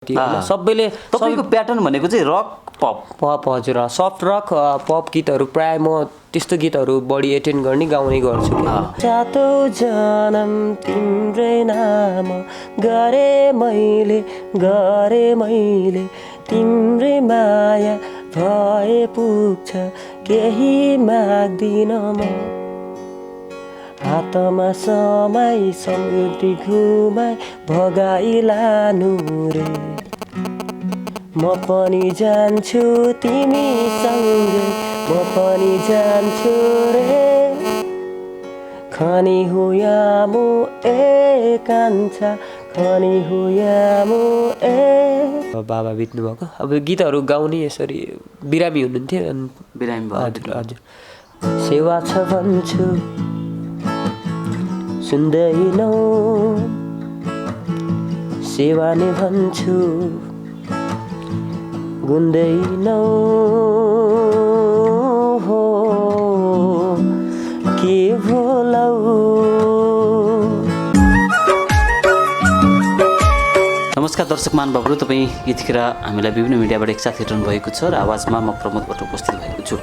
सबैले तपाईको प्याटर्न भनेको चाहिँ रक पप पप हजुर सफ्ट रक पप गीतहरू प्राय म त्यस्तो गीतहरू बढी एटेन्ड गर्ने गाउने गर्छु सातो जनम तिम्रै नाम गरे मैले तिम्रै माया भए पुग्छ केही माग्दिन म हातमा समाई समृद्धि घुमाई भगाई लानु रे म पनि जान्छु तिमीसँगै म पनि जान्छु रे खनी हो यामो ए कान्छा खनी हो यामो ए बाबा बित्नु भएको अब गीतहरू गाउने यसरी बिरामी हुनुहुन्थ्यो बिरामी भयो हजुर सेवा छ भन्छु सुन्दैनौ सेवा नै भन्छु गुन्दैनौ हो के भोलौ नमस्कार दर्शक महानुभावहरू, तपाईँ यतिखेर हामीलाई विभिन्न मिडियाबाट एकसाथ हेरिरहनु भएको छ र आवाजमा म प्रमोदबाट उपस्थित भएको छु।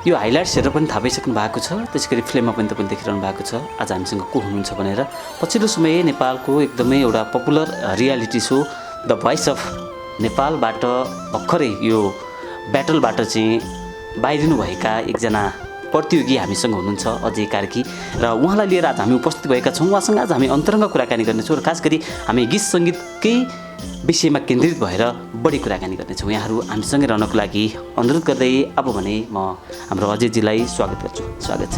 यो हाइलाइट्स हेरेर पनि थाहा पाइसक्नु भएको छ, त्यसै गरी फिल्ममा पनि तपाईँ देखिरहनु भएको छ आज हामीसँग को हुनुहुन्छ भनेर। पछिल्लो समय नेपालको एकदमै एउटा popular reality so the voice of नेपालबाट भर्खरै यो ब्याटलबाट चाहिँ बाहिरिनुभएका एकजना प्रतियोगी हामीसँग हुनुहुन्छ अजय कार्की र उहाँलाई लिएर आज हामी उपस्थित भएका छौँ। उहाँसँग आज हामी अन्तरङ्ग कुराकानी गर्नेछौँ र खास गरी हामी गीत सङ्गीतकै विषयमा केन्द्रित भएर बढी कुराकानी गर्नेछौँ। यहाँहरू हामीसँगै रहनको लागि अनुरोध गर्दै अब भने म हाम्रो अजयजीलाई स्वागत गर्छु। स्वागत छ।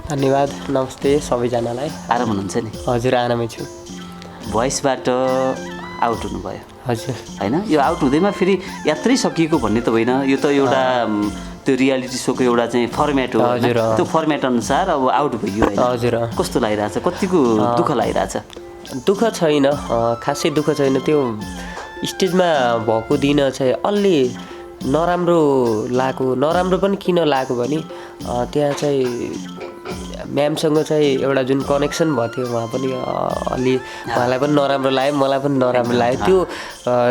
धन्यवाद। नमस्ते सबैजनालाई। आराम हुनुहुन्छ नि? हजुर आरामै छु। भोइसबाट आउट हुनुभयो हजुर होइन? यो आउट हुँदैमा फेरि यात्रै सकिएको भन्ने त होइन, यो त एउटा त्यो रियालिटी सोको एउटा चाहिँ फर्मेट हो। त्यो फर्मेट अनुसार अब आउट भयो होइन? हजुर। कस्तो लागिरहेछ? कतिको दुःख लागिरहेछ? दुःख छैन, खासै दुःख छैन। त्यो स्टेजमा भएको दिन चाहिँ अलि नराम्रो लाग्यो। नराम्रो पनि किन लाग्यो भने त्यहाँ चाहिँ म्यामसँग चाहिँ एउटा जुन कनेक्सन भएको थियो उहाँ पनि अलि उहाँलाई पनि नराम्रो लाग्यो, मलाई पनि नराम्रो लाग्यो। त्यो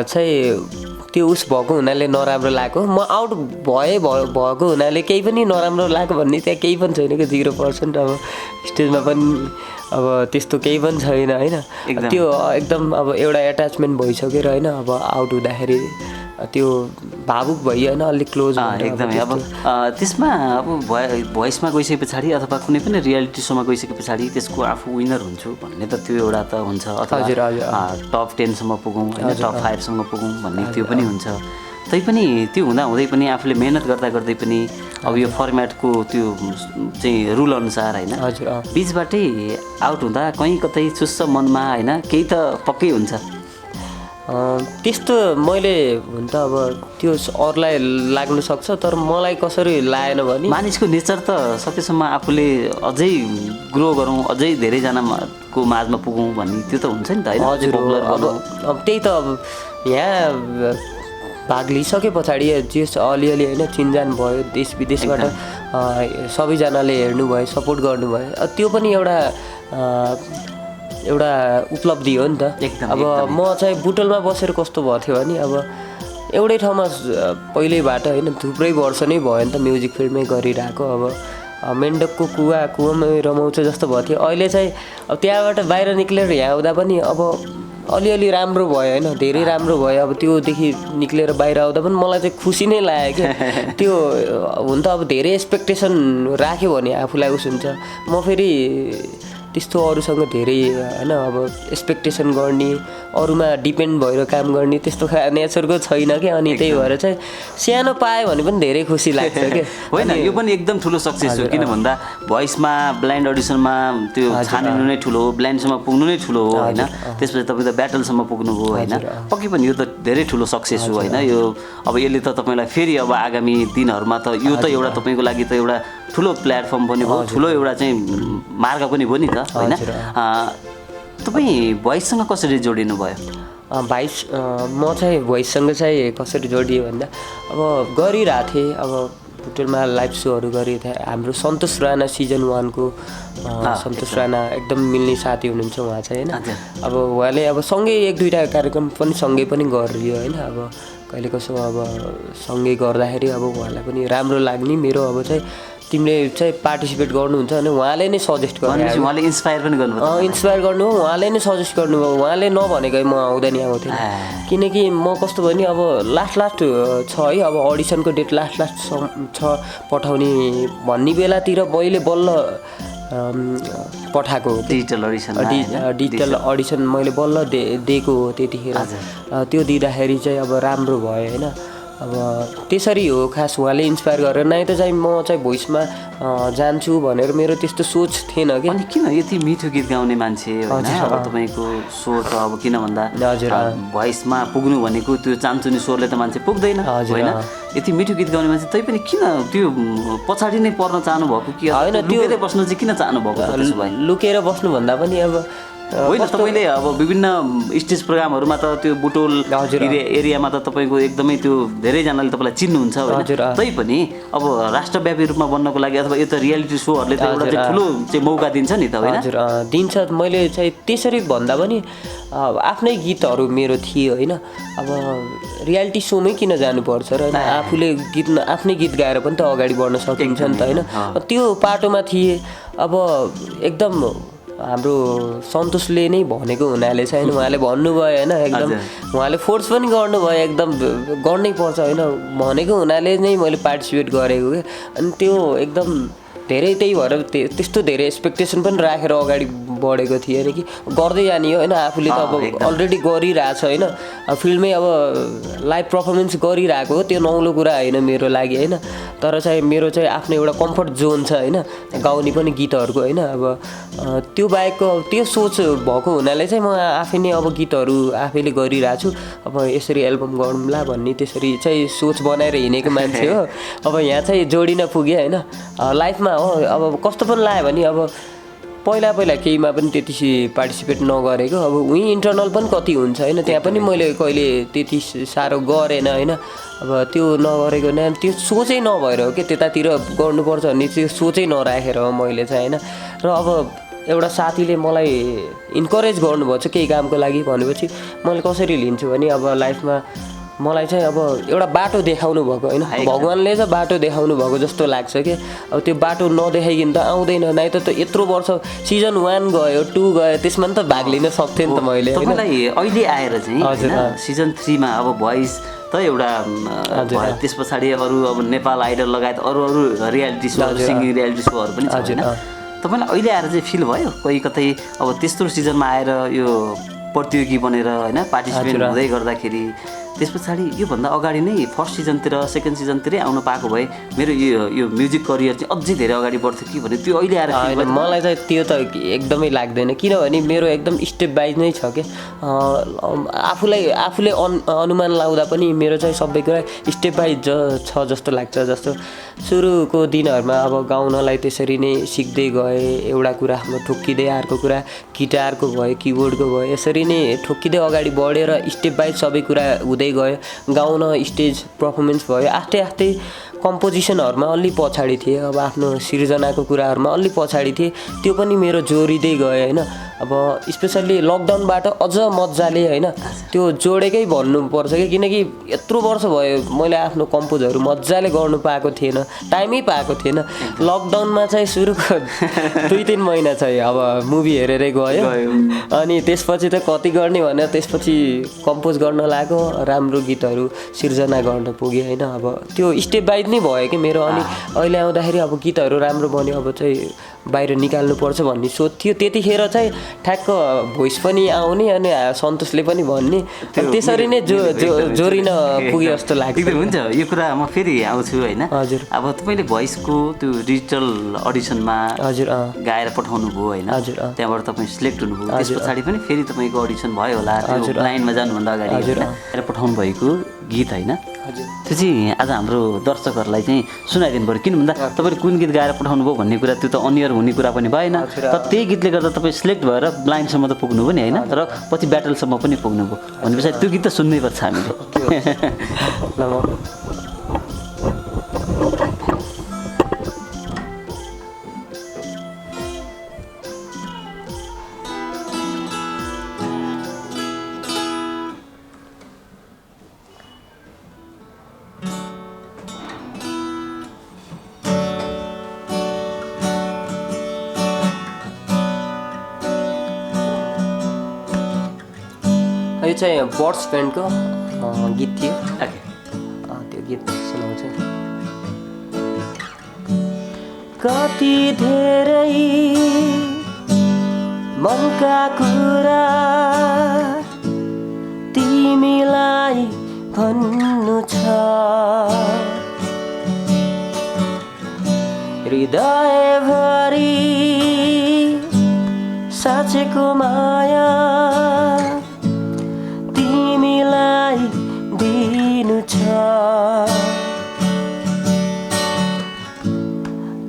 चाहिँ त्यो उस भएको हुनाले नराम्रो लाग्यो। म आउट भएको हुनाले केही पनि नराम्रो लाग्यो भन्ने त्यहाँ केही पनि छैन कि 0%। अब स्टेजमा पनि अब त्यस्तो केही पनि छैन होइन। त्यो एकदम अब एउटा एट्याचमेन्ट भइसकेर होइन, अब आउट हुँदाखेरि त्यो भावुक भइयो होइन, अलिक क्लोज एकदमै। अब त्यसमा अब भोइसमा गइसके पछाडि अथवा कुनै पनि रियालिटी सोमा गइसके पछाडि त्यसको आफू विनर हुन्छु भन्ने त त्यो एउटा त हुन्छ, अथवा टप 10सम्म पुगौँ होइन, टप 5सम्म पुगौँ भन्ने त्यो पनि हुन्छ। तैपनि त्यो हुँदै पनि आफूले मेहनत गर्दै पनि अब यो फर्मेटको त्यो चाहिँ रुल अनुसार होइन, बिचबाटै आउट हुँदा कहीँ कतै चुस्छ मनमा होइन, केही त पक्कै हुन्छ। त्यस्तो मैले हुन त अब त्यो अरूलाई लाग्नु सक्छ, तर मलाई कसरी लागेन भने मानिसको नेचर त सकेसम्म आफूले अझै ग्रो गरौँ, अझै धेरैजनाको माझमा पुगौँ भन्ने त्यो त हुन्छ नि त होइन? हजुर। अब त्यही त अब यहाँ भाग लिइसके पछाडि जे अलिअलि होइन चिनजान भयो, देश विदेशबाट सबैजनाले हेर्नुभयो, सपोर्ट गर्नुभयो। त्यो पनि एउटा उपलब्धि हो नि त। अब म चाहिँ बुटलमा बसेर कस्तो भएको थियो भने अब एउटै ठाउँमा पहिल्यैबाट होइन थुप्रै वर्ष नै भयो नि त म्युजिक फिल्डमै गरिरहेको। अब मेन्डकको कुवामै रमाउँछ जस्तो भएको थियो। अहिले चाहिँ अब त्यहाँबाट बाहिर निक्लेर यहाँ आउँदा पनि अब अलिअलि राम्रो भयो होइन, धेरै राम्रो भयो। अब त्योदेखि निक्लेर बाहिर आउँदा पनि मलाई चाहिँ खुसी नै लाग्यो क्या। त्यो हुन त अब धेरै एक्सपेक्टेसन राख्यो भने आफूलाई उस हुन्छ। म फेरि त्यस्तो अरूसँग धेरै होइन अब एक्सपेक्टेसन गर्ने, अरूमा डिपेन्ड भएर काम गर्ने त्यस्तो नेचरको छैन क्या। अनि त्यही भएर चाहिँ सानो पायो भने पनि धेरै खुसी लाग्छ क्या। होइन, यो पनि एकदम ठुलो सक्सेस हो। किन भन्दा भोइसमा ब्लाइन्ड अडिसनमा त्यो छानिनु नै ठुलो हो, ब्लाइन्डसम्म पुग्नु नै ठुलो हो होइन, त्यसपछि तपाईँ त ब्याटलसम्म पुग्नुभयो होइन। पक्कै पनि यो त धेरै ठुलो सक्सेस हो होइन। यो अब यसले त तपाईँलाई फेरि अब आगामी दिनहरूमा त यो त एउटा तपाईँको लागि त एउटा ठुलो प्लेटफर्म पनि भयो, ठुलो एउटा चाहिँ मार्ग पनि भयो नि त होइन। तपाईँ भोइससँग कसरी जोडिनु भयो? म चाहिँ भोइससँग चाहिँ कसरी जोडिएँ भन्दा अब गरिरहेको थिएँ। अब बुटोलमा लाइभ सोहरू गरेको थिएँ। हाम्रो सन्तोष राणा सिजन 1 को सन्तोष राणा एकदम मिल्ने साथी हुनुहुन्छ उहाँ चाहिँ होइन। अब उहाँले अब सँगै 1-2टा कार्यक्रम पनि सँगै पनि गरियो होइन। अब कहिले कसो अब सँगै गर्दाखेरि अब उहाँलाई पनि राम्रो लाग्ने मेरो अब चाहिँ तिमीले चाहिँ पार्टिसिपेट गर्नुहुन्छ भने उहाँले नै सजेस्ट गर्नु, उहाँले इन्स्पायर पनि गर्नुभयो। इन्स्पायर गर्नु हो, उहाँले नै सजेस्ट गर्नुभयो। उहाँले नभनेकै म आउँदैन आउँथेँ, किनकि म कस्तो भयो नि अब लास्ट छ है, अब अडिसनको डेट लास्ट छ पठाउने भन्ने बेलातिर मैले बल्ल पठाएको डिजिटल अडिसन मैले बल्ल दिएको हो त्यतिखेर। त्यो दिँदाखेरि चाहिँ अब राम्रो भयो होइन। अब त्यसरी हो खास उहाँले इन्स्पायर गरेर, नै त चाहिँ म चाहिँ भोइसमा जान्छु भनेर मेरो त्यस्तो सोच थिएन कि। अनि किन यति मिठो गीत गाउने मान्छे होइन अब तपाईँको स्वर त अब किन भन्दा भोइसमा पुग्नु भनेको त्यो चान्चुने स्वरले त मान्छे पुग्दैन होइन। यति मिठो गीत गाउने मान्छे तै पनि किन त्यो पछाडि नै पर्न चाहनु भएको कि होइन, लुकेर बस्नु चाहिँ किन चाहनु भएको? लुकेर बस्नुभन्दा पनि अब होइन, तपाईँले अब विभिन्न स्टेज प्रोग्रामहरूमा त त्यो बुटोल एरियामा त तपाईँको एकदमै त्यो धेरैजनाले तपाईँलाई चिन्नुहुन्छ होइन। तैपनि अब राष्ट्रव्यापी रूपमा बन्नको लागि अथवा यो त रियालिटी सोहरूले त एउटा चाहिँ ठुलो चाहिँ मौका दिन्छ नि त होइन। हजुर दिन्छ। मैले चाहिँ त्यसरी भन्दा पनि आफ्नै गीतहरू मेरो थियो होइन। अब रियालिटी सोमै किन जानुपर्छ र आफूले आफ्नै गीत गाएर पनि त अगाडि बढ्न सकिन्छ नि त होइन। त्यो पाटोमा थिएँ। अब एकदम हाम्रो सन्तोषले नै भनेको हुनाले चाहिँ उहाँले भन्नुभयो होइन, एकदम उहाँले फोर्स पनि गर्नुभयो, एकदम गर्नै पर्छ होइन भनेको हुनाले नै मैले पार्टिसिपेट गरेको क्या। अनि त्यो एकदम धेरै त्यही भएर त्यस्तो धेरै एक्सपेक्टेसन पनि राखेर अगाडि बढेको थिएन कि गर्दै जाने हो होइन। आफूले त अब अलरेडी गरिरहेछ होइन, फिल्डमै अब लाइभ पर्फर्मेन्स गरिरहेको हो, त्यो नौलो कुरा होइन मेरो लागि होइन। तर चाहिँ मेरो चाहिँ आफ्नो एउटा कम्फर्ट जोन छ होइन, गाउने पनि गीतहरूको होइन। अब त्यो बाहेकको त्यो सोच भएको हुनाले चाहिँ म आफै नै अब गीतहरू आफैले गरिरहेको छु। अब यसरी एल्बम गरौँला भन्ने त्यसरी चाहिँ सोच बनाएर हिँडेको मान्छे हो। अब यहाँ चाहिँ जोडिन पुगेँ होइन। लाइफमा हो अब कस्तो पनि लाग्यो भने अब पहिला केहीमा पनि त्यति पार्टिसिपेट नगरेको, अब उहीँ इन्टरनल पनि कति हुन्छ होइन, त्यहाँ पनि मैले कहिले त्यति साह्रो गरेन होइन। अब त्यो नगरेको न त्यो सोचै नभएर हो कि त्यतातिर गर्नुपर्छ भन्ने त्यो सोचै नराखेर हो मैले चाहिँ होइन। र अब एउटा साथीले मलाई इन्करेज गर्नुभएको छ केही कामको लागि भनेपछि मैले कसरी लिन्छु भने अब लाइफमा मलाई चाहिँ अब एउटा बाटो देखाउनु भएको होइन, भगवान्ले चाहिँ बाटो देखाउनु भएको जस्तो लाग्छ कि। अब त्यो बाटो नदेखाइकन त आउँदैन, नै त यत्रो वर्ष सिजन 1 गयो 2 गयो त्यसमा नि त भाग लिन सक्थेँ नि त मैले। तपाईँलाई अहिले आएर चाहिँ सिजन 3 मा अब भोइस त एउटा त्यस पछाडि अरू अब नेपाल आइडल लगायत अरू रियालिटी सो सिङ्गिङ रियालिटी सोहरू पनि छ होइन। तपाईँलाई अहिले आएर चाहिँ फिल भयो कोही कतै अब त्यस्तो सिजनमा आएर यो प्रतियोगी बनेर होइन पार्टिसिपेट हुँदै गर्दाखेरि त्यस पछाडि योभन्दा अगाडि नै फर्स्ट सिजनतिर सेकेन्ड सिजनतिरै आउनु पाएको भए मेरो यो म्युजिक करियर चाहिँ अझै धेरै अगाडि बढ्थ्यो कि भने त्यो अहिले आएर मलाई चाहिँ त्यो त एकदमै लाग्दैन, किनभने मेरो एकदम स्टेप वाइज नै छ कि। आफूले अनुमान लाउँदा पनि मेरो चाहिँ सबै कुरा स्टेप वाइज छ जस्तो लाग्छ। जस्तो सुरुको दिनहरूमा अब गाउनलाई त्यसरी नै सिक्दै गएँ, एउटा कुरा ठोक्किँदै अर्को कुरा गिटारको भयो किबोर्डको भयो, यसरी नै ठोक्किँदै अगाडि बढेर स्टेप वाइज सबै कुरा हुँदै गयो। गाउन स्टेज पर्फर्मेन्स भयो, आस्ते कम्पोजिसनहरूमा अलि पछाडि थिएँ, अब आफ्नो सिर्जनाको कुराहरूमा अलि पछाडि थिएँ, त्यो पनि मेरो जोडिँदै गयो होइन। अब स्पेसल्ली लकडाउनबाट अझ मजाले होइन त्यो जोडेकै भन्नुपर्छ कि, किनकि यत्रो वर्ष भयो मैले आफ्नो कम्पोजहरू मजाले गर्नु पाएको थिएन, टाइमै पाएको थिएन। लकडाउनमा चाहिँ सुरुको 2-3 महिना चाहिँ अब मुभी हेरेरै गयो, अनि त्यसपछि त कति गर्ने भनेर त्यसपछि कम्पोज गर्न लाग्यो, राम्रो गीतहरू सिर्जना गर्न पुगेँ होइन। अब त्यो स्टेप वाइज नै भयो कि मेरो। अनि अहिले आउँदाखेरि अब गीतहरू राम्रो बन्यो, अब चाहिँ बाहिर निकाल्नुपर्छ भन्ने सोच थियो। त्यतिखेर चाहिँ ठ्याक्क भोइस पनि आउने अनि सन्तोषले पनि भन्ने, त्यसरी नै जोडिन पुग्यो जस्तो लाग्छ। हुन्छ, यो कुरा म फेरि आउँछु होइन। हजुर। अब तपाईँले भोइसको त्यो डिजिटल अडिसनमा हजुर गाएर पठाउनु भयो होइन, त्यहाँबाट तपाईँ सिलेक्ट हुनुभयो, त्यस पछाडि पनि फेरि तपाईँको अडिसन भयो होला, त्यो लाइनमा जानुभन्दा अगाडि गाएर पठाउनु भएको गीत होइन, त्यो चाहिँ आज हाम्रो दर्शकहरूलाई चाहिँ सुनाइदिनु पऱ्यो। किन भन्दा तपाईँले कुन गीत गाएर पठाउनु भयो भन्ने कुरा त्यो त अनियर हुने कुरा पनि भएन, तर त्यही गीतले गर्दा तपाईँ सिलेक्ट भएर ब्लाइन्डसम्म त पुग्नुभयो नि होइन, र पछि ब्याटलसम्म पनि पुग्नुभयो भनेपछि त्यो गीत त सुन्नै पर्छ हामीले। यो चाहिँ बर्ड्स ब्यान्डको गीत थियो। ओके त्यो गीत सुनाउँछ। कति धेरै मनका कुरा तिमीलाई भन्नु छ, हृदयभरि साँचेको माया तिमीलाई दिनु छ,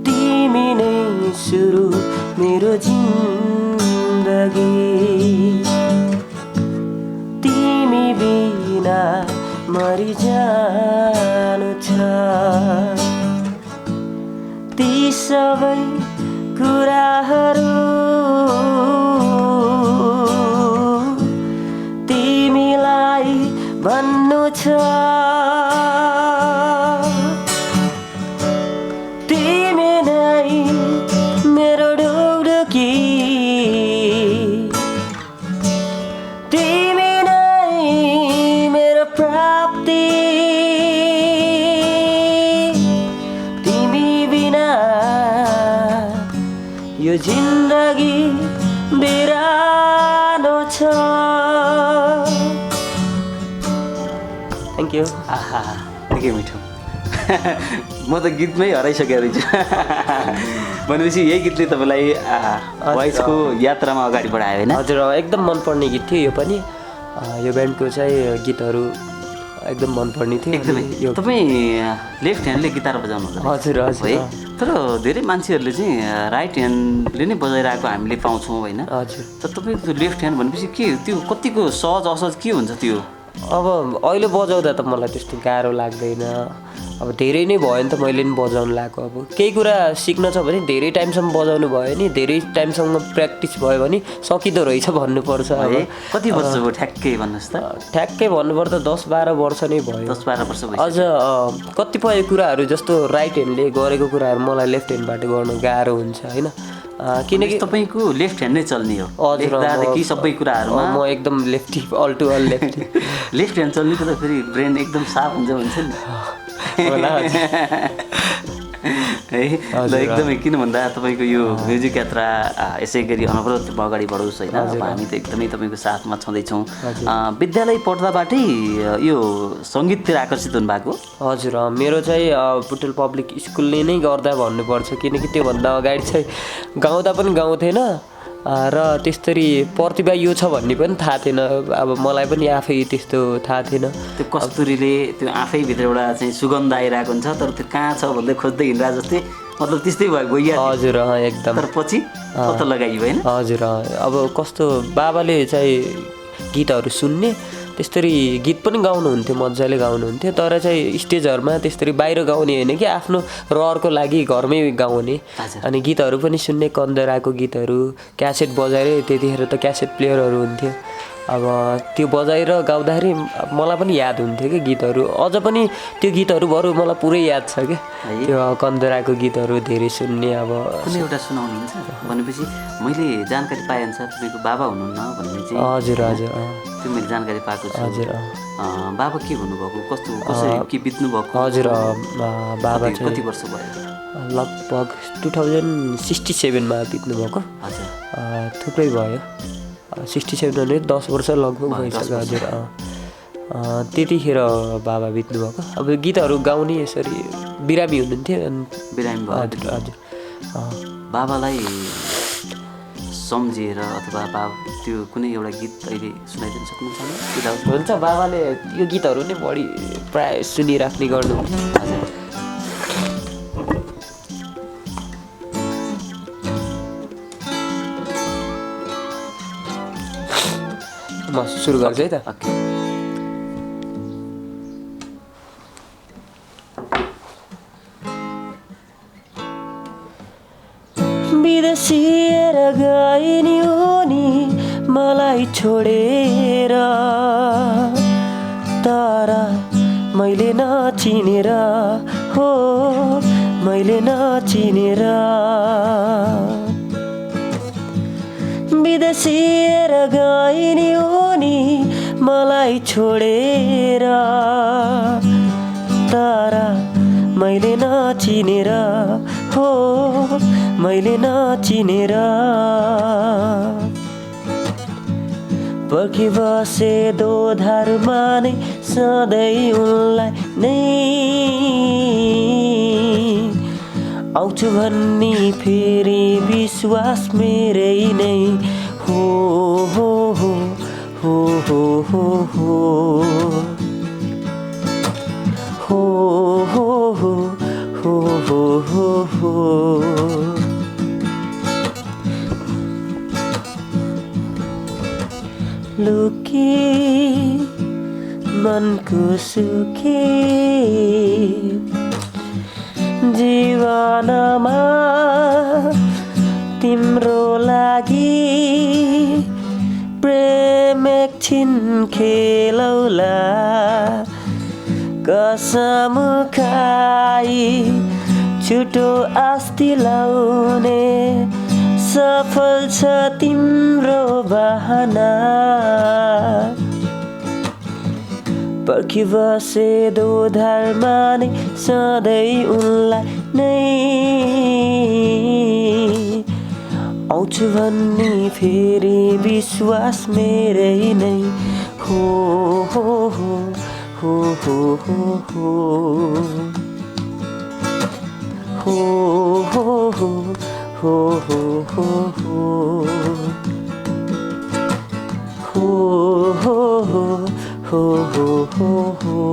तिमी नै सुरु मेरो जिन्दगी, तिमी बिना मरि जानु छ, ती सबै कुराहरू तिमीलाई भन्नु छ, तिमी नै मेरो ढुकढुकी, तिमी नै मेरो प्राप्ति, तिमी बिना यो जिन्दगी बिरानो छ। Thank you. आहा निकै मिठो। म त गीतमै हराइसकेको रहेछु। भनेपछि यही गीतले तपाईँलाई भोइसको यात्रामा अगाडि बढायो होइन? हजुर एकदम मनपर्ने गीत थियो यो पनि। यो ब्यान्डको चाहिँ गीतहरू एकदम मनपर्ने थियो। एकदमै। तपाईँ लेफ्ट ह्यान्डले गिटार बजाउनु हुन्छ? हजुर हजुर है। तर धेरै मान्छेहरूले चाहिँ राइट ह्यान्डले नै बजाइरहेको हामीले पाउँछौँ होइन? हजुर। तर तपाईँको लेफ्ट ह्यान्ड भनेपछि के त्यो कतिको सहज असहज के हुन्छ त्यो? अब अहिले बजाउँदा त मलाई त्यस्तो गाह्रो लाग्दैन। अब धेरै नै भयो नि त मैले नि बजाउनु लागेको। अब केही कुरा सिक्न छ भने धेरै टाइमसम्म बजाउनु भयो नि, धेरै टाइमसम्म प्र्याक्टिस भयो भने सकिँदो रहेछ भन्नुपर्छ। अब कति वर्ष भयो ठ्याक्कै भन्नुहोस् त? ठ्याक्कै भन्नुपर्दा 10-12 वर्ष नै भयो। 10-12 वर्ष भयो। अझ कतिपय कुराहरू जस्तो राइट ह्यान्डले गरेको कुराहरू मलाई लेफ्ट ह्यान्डबाट गर्न गाह्रो हुन्छ होइन, किनकि तपाईँको लेफ्ट ह्यान्ड नै चल्ने हो? हजुर लेख्दादेखि सबै कुराहरूमा म एकदम lefty, all to all lefty. Left hand चल्ने त फेरि ब्रेन एकदम साफ हुन्छ भन्छ नि है। ल एकदमै, किन भन्दा तपाईँको यो म्युजिक यात्रा यसै गरी अनवरत अगाडि बढोस् होइन। अब हामी त एकदमै तपाईँको साथमा छँदैछौँ। विद्यालय पढ्दाबाटै यो सङ्गीततिर आकर्षित हुनुभएको? हजुर मेरो चाहिँ बुटोल पब्लिक स्कुलले नै गर्दा भन्नुपर्छ, किनकि त्योभन्दा अगाडि चाहिँ गाउँदा पनि गाउँथेन र त्यसरी प्रतिभा यो छ भन्ने पनि थाहा थिएन। अब मलाई पनि आफै त्यस्तो थाहा थिएन। त्यो कस्तुरीले त्यो आफै भित्रबाट चाहिँ सुगन्ध आइरहेको हुन्छ, तर त्यो कहाँ छ भन्दै खोज्दै हिँड्दा जस्तै मतलब त्यस्तै भयो गइया। हजुर एकदम। तर पछि पत्ता लगाइयो होइन? हजुर अब कस्तो बाबाले चाहिँ गीतहरू सुन्ने, त्यसरी गीत पनि गाउनुहुन्थ्यो, मजाले गाउनुहुन्थ्यो। तर चाहिँ स्टेजहरूमा त्यसरी बाहिर गाउने होइन कि आफ्नो रहरको लागि घरमै गाउने। अनि गीतहरू पनि सुन्ने, कन्दराको गीतहरू क्यासेट बजाएर, त्यतिखेर त क्यासेट प्लेयरहरू हुन्थ्यो। अब त्यो बजाएर गाउँदाखेरि मलाई पनि याद हुन्थ्यो कि गीतहरू, अझ पनि त्यो गीतहरू बरु मलाई पुरै याद छ क्या। त्यो कन्दराको गीतहरू धेरै सुन्ने। अब कुनै एउटा सुनाउनुहुन्छ भनेपछि मैले जानकारी पाएअनुसार तपाईँको बाबा हुनुहुन्न भन्ने चाहिँ? हजुर हजुर त्यो मैले जानकारी पाएको छु। हजुर बाबा के भन्नुभएको, कस्तो कसरी के बित्नु भएको? हजुर बाबा चाहिँ कति वर्ष भयो? लगभग 2067मा बित्नु भएको। हजुर थुप्रै भयो, 67 भने 10 वर्ष लगभग भइसक्यो। हजुर त्यतिखेर बाबा बित्नु भएको। अब गीतहरू गाउने यसरी बिरामी हुनुहुन्थ्यो। बिरामी भयो? हजुर हजुर। बाबालाई सम्झेर अथवा त्यो कुनै एउटा गीत अहिले सुनाइदिन सक्नुहुन्छ? हुन्छ, बाबाले यो गीतहरू नै बढी प्राय सुनिराख्ने गर्नु। हजुर म सुरु गर्छु है त। ओके। बिर्सिएर गइनी उनी मलाई छोडेर, तर मैले नचिनेर, हो मैले नचिनेर। बिर्सिएर गइनी उनी तिमीलाई छोडेर तर मैले नचिनेर हो मैले नचिनेर पर्खिबसे दोधारमा नै सधैँ उनलाई नै आउँछु भन्ने फेरि विश्वास मेरै नै हो हो हो हो हो हो हो हो हो हो हो हो हो लुकी मनको सुखी जीवनमा तिम्रो लागि प्रेम एकछिन खेलौला कसम खाई छुटो आस्ति लाउने सफल छ तिम्रो बहाना पर्खिबसे दोधारमा नै सधैँ उनलाई नै आउँछु भन्ने फेरि विश्वास मेरै नै हो हो हो हो हो हो हो हो हो हो हो हो हो हो हो हो हो